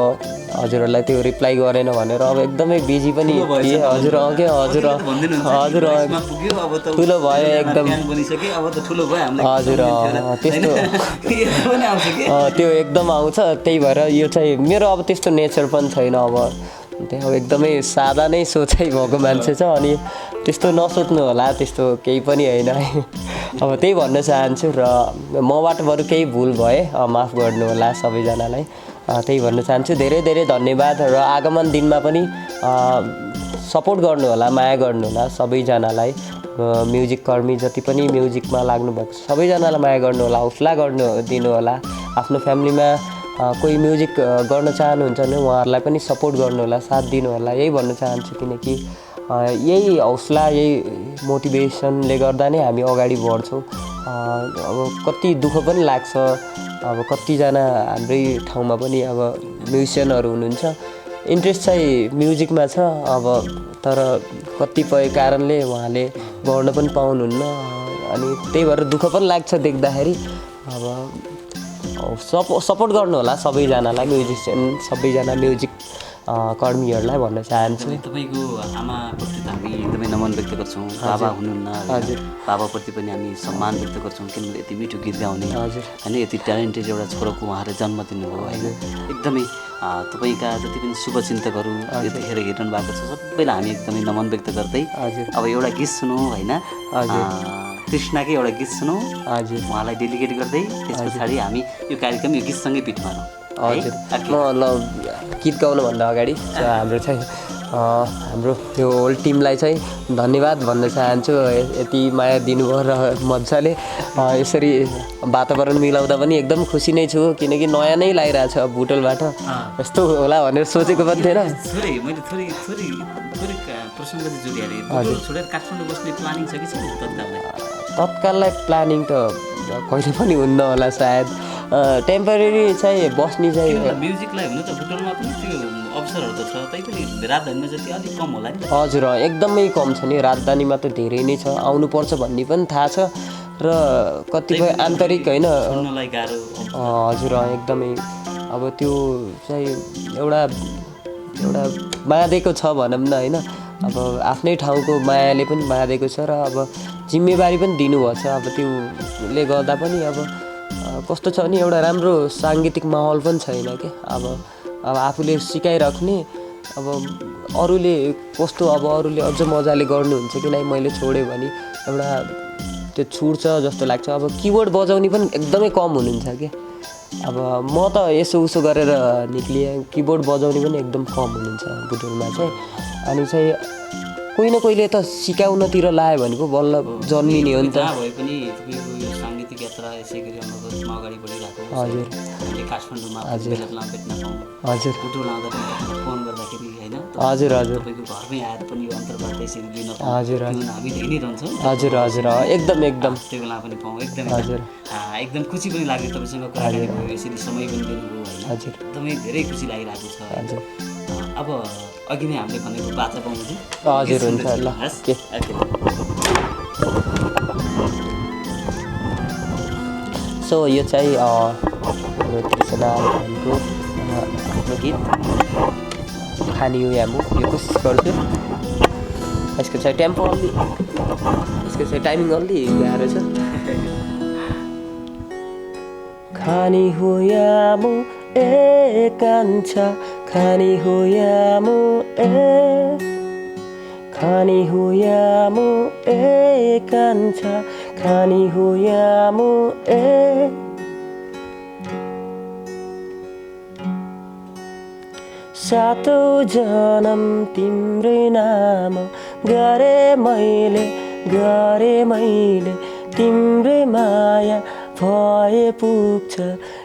हजुरहरूलाई त्यो रिप्लाई गरेन भनेर। अब एकदमै बिजी पनि थिएँ हजुर। के हजुर हजुर ठुलो भयो एकदम हजुर त्यस्तो त्यो एकदम आउँछ। त्यही भएर यो चाहिँ मेरो अब त्यस्तो नेचर पनि छैन। अब त्यहाँ एकदमै सादा नै सोचाइ भएको मान्छे छ, अनि त्यस्तो नसोच्नु होला, त्यस्तो केही पनि होइन है। अब त्यही भन्न चाहन्छु र मबाट बरु केही भुल भए माफ गर्नु होला सबैजनालाई, त्यही भन्न चाहन्छु। धेरै धेरै धन्यवाद र आगमन दिनमा पनि सपोर्ट गर्नु होला, माया गर्नु होला सबैजनालाई। म्युजिक कर्मी जति पनि म्युजिकमा लाग्नुभएको सबैजनालाई माया गर्नु होला, हौसला गर्नु दिनु होला। आफ्नो फ्यामिलीमा कोही म्युजिक गर्न चाहनुहुन्छ भने उहाँहरूलाई पनि सपोर्ट गर्नु होला, साथ दिनु होला, यही भन्न चाहन्छु। किनकि यही हौसला यही मोटिभेसनले गर्दा नै हामी अगाडि बढ्छौँ। अब कति दुःख पनि लाग्छ, अब कतिजना हाम्रै ठाउँमा पनि अब म्युजिसियनहरू हुनुहुन्छ, इन्ट्रेस्ट चाहिँ म्युजिकमा छ, अब तर कतिपय कारणले उहाँले गर्न पनि पाउनुहुन्न, अनि त्यही भएर दुःख पनि लाग्छ देख्दाखेरि। अब सपोर्ट गर्नु होला सबैजनालाई, म्युजिसियन सबैजना म्युजिक कर्मीहरूलाई भन्न चाहन्छु। तपाईँको आमाप्रति त हामी एकदमै नमन व्यक्त गर्छौँ। बाबा हुनुहुन्न हजुर, बाबाप्रति पनि हामी सम्मान व्यक्त गर्छौँ, किनभने यति मिठो गीत गाउने होइन, यति ट्यालेन्टेड एउटा छोराको उहाँले जन्म दिनुभयो होइन। एकदमै तपाईँका जति पनि शुभचिन्तकहरू यतिखेर हेरिरहनु भएको छ सबैलाई हामी एकदमै नमन व्यक्त गर्दै अब एउटा गीत सुनौँ होइन, कृष्णकै एउटा गीत सुनौँ हजुर, उहाँलाई डेडिकेट गर्दै त्यस पछाडि हामी यो कार्यक्रम यो गीतसँगै पिट मारौँ हजुर। म ल गीत गाउनुभन्दा अगाडि हाम्रो चाहिँ हाम्रो त्यो होल टिमलाई चाहिँ धन्यवाद भन्न चाहन्छु। यति माया दिनुभयो र मजाले यसरी वातावरण मिलाउँदा पनि एकदम खुसी नै छु, किनकि नयाँ नै लागिरहेछ बुटोलबाट। यस्तो होला भनेर सोचेको पनि थिएन। मैले थोरै प्रसङ्ग चाहिँ जोडिहालेँ, छोडेर काठमाडौँ बस्ने प्लानिङ छ कि छैन तत्काललाई? प्लानिङ त कहिले पनि हुन्न होला सायद, टेम्परेरी चाहिँ बस्ने चाहिँ म्युजिकलाई हुनु त बुटोलमा पनि त्यो अवसरहरू त छ, तैपनि राजधानीमा जति अलिक कम होला नि। हजुर एकदमै कम छ नि, राजधानीमा त धेरै नै छ, आउनुपर्छ भन्ने पनि थाहा छ र कतिपय आन्तरिक होइन हजुर एकदमै। अब त्यो चाहिँ एउटा बाँधेको छ भनौँ न होइन, अब आफ्नै ठाउँको मायाले पनि बाँधेको छ र अब जिम्मेवारी पनि दिनुभएको छ। अब त्योले गर्दा पनि अब कस्तो छ भने एउटा राम्रो साङ्गीतिक माहौल पनि छैन क्या। अब आफूले सिकाइराख्ने, अब अरूले कस्तो अब अरूले अझ मजाले गर्नुहुन्छ कि नै मैले छोडेँ भने एउटा त्यो छुट्छ जस्तो लाग्छ। अब किबोर्ड बजाउने पनि एकदमै कम हुनुहुन्छ क्या। अब म त यसो उसो गरेर निक्लिएँ, किबोर्ड बजाउने पनि एकदम कम हुनुहुन्छ बुटोलमा चाहिँ। अनि चाहिँ कोही न कोहीले त सिकाउनतिर लायो भने पो बल्ल जन्मिने हो नि त। भए पनि यो साङ्गीतिक यात्रा यसै गरी अगाडि बढिरहेको हजुर, काठमाडौँमा हजुर भेट्न पाउँ हजुर, बुटोल आउँदा फोन गर्दाखेरि होइन हजुर हजुर तपाईँको घरमै आएर पनि यो अन्तर्वार्ता यसरी लिन हजुर हामी धेरै नै रहन्छौँ हजुर हजुर एकदम एकदम त्यो बेला पनि पाउँ एकदमै हजुर एकदम खुसी पनि लाग्यो तपाईँसँग कुराकानी भयो, यसरी समय पनि दिनुभयो होइन, हजुर एकदमै धेरै खुसी लागिरहेको छ हजुर। अब अघि नै हामीले भनेको बाचा पाउनु हजुर हुन्छ ल के सो यो चाहिँ तृष्णा खानको आफ्नो गीत खानी हो यामु, यो कोसिस गर्छु। यसको चाहिँ टेम्पो अलि, यसको चाहिँ टाइमिङ अलि गाह्रो छ। खानी हो यामु ए कान्छा, खानी हो यामु ए, खानी हो यामु ए कान्छा, खानी हो यामु ए। सातौं जन्म तिम्रै नाम गरे मैले तिम्रै माया भए पुग्छ,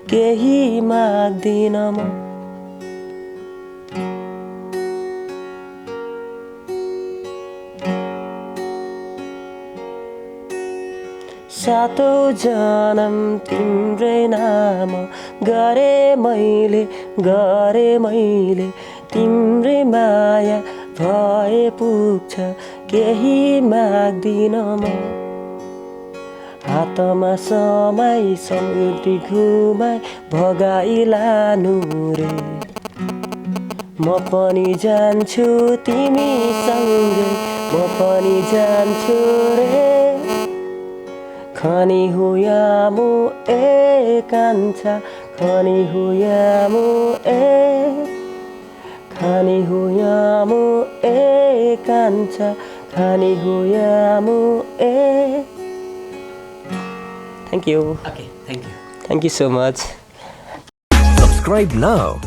केही माग्दिन म। सातौँ जन्म तिम्रै नाम गरे मैले तिम्रै माया भए पुग्छ केही माग्दिन म हातमा समाई समृद्धि घुमाई भगाई लानु रे म पनि जान्छु तिमीसँगै म पनि जान्छु रे खनी हो यामो ए कान्छा खनी हो यामो ए खानी हो यामो ए कान्छा खानी हो यामो ए Thank you. Okay, thank you. Thank you so much. Subscribe now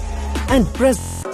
and press